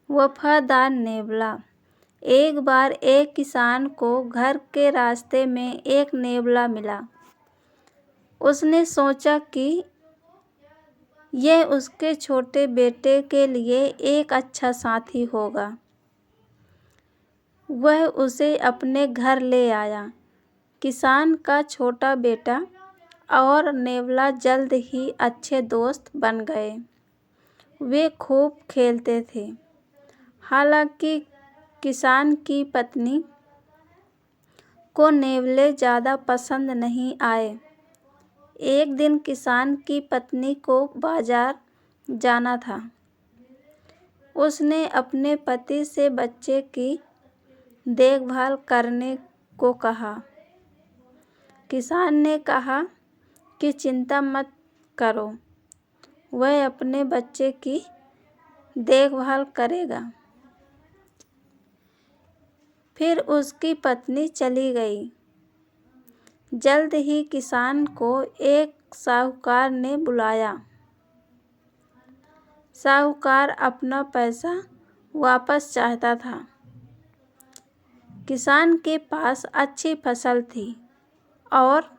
वफादार नेवला। एक बार एक किसान को घर के रास्ते में एक नेवला मिला। उसने सोचा कि यह उसके छोटे बेटे के लिए एक अच्छा साथी होगा। वह उसे अपने घर ले आया। किसान का छोटा बेटा और नेवला जल्द ही अच्छे दोस्त बन गए। वे खूब खेलते थे। हालांकि किसान की पत्नी को नेवले ज़्यादा पसंद नहीं आए। एक दिन किसान की पत्नी को बाजार जाना था। उसने अपने पति से बच्चे की देखभाल करने को कहा। किसान ने कहा कि चिंता मत करो, वह अपने बच्चे की देखभाल करेगा। फिर उसकी पत्नी चली गई। जल्द ही किसान को एक साहूकार ने बुलाया। साहूकार अपना पैसा वापस चाहता था। किसान के पास अच्छी फसल थी और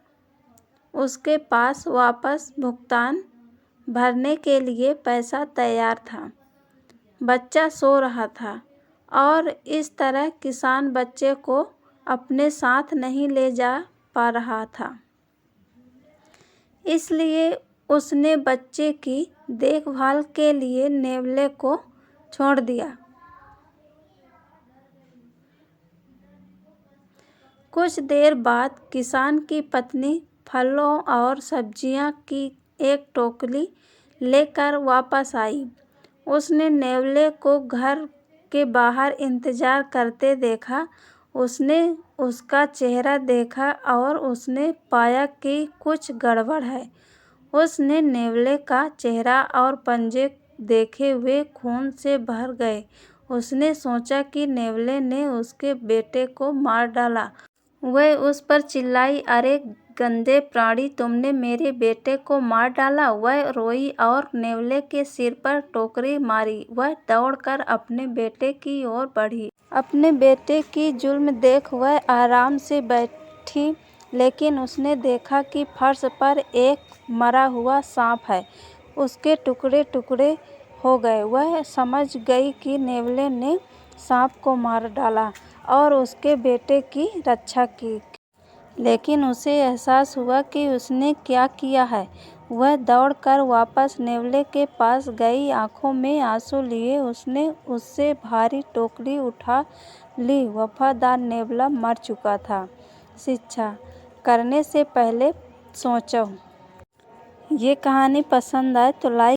उसके पास वापस भुगतान भरने के लिए पैसा तैयार था। बच्चा सो रहा था और इस तरह किसान बच्चे को अपने साथ नहीं ले जा पा रहा था। इसलिए उसने बच्चे की देखभाल के लिए नेवले को छोड़ दिया। कुछ देर बाद किसान की पत्नी फलों और सब्जियां की एक टोकरी लेकर वापस आई। उसने नेवले को घर के बाहर इंतजार करते देखा। उसने उसका चेहरा देखा और उसने पाया कि कुछ गड़बड़ है। उसने नेवले का चेहरा और पंजे देखे वे खून से भर गए। उसने सोचा कि नेवले ने उसके बेटे को मार डाला। वह उस पर चिल्लाई, अरे गंदे प्राणी, तुमने मेरे बेटे को मार डाला। वह रोई और नेवले के सिर पर टोकरी मारी। वह दौड़कर अपने बेटे की ओर बढ़ी। अपने बेटे की जुल्म देख वह आराम से बैठी, लेकिन उसने देखा कि फर्श पर एक मरा हुआ सांप है। उसके टुकड़े टुकड़े हो गए। वह समझ गई कि नेवले ने सांप को मार डाला और उसके बेटे की रक्षा की। लेकिन उसे एहसास हुआ कि उसने क्या किया है। वह दौड़कर वापस नेवले के पास गई। आंखों में आंसू लिए उसने उससे भारी टोकरी उठा ली। वफादार नेवला मर चुका था। शिक्षा करने से पहले सोचो। ये कहानी पसंद आए तो लाइक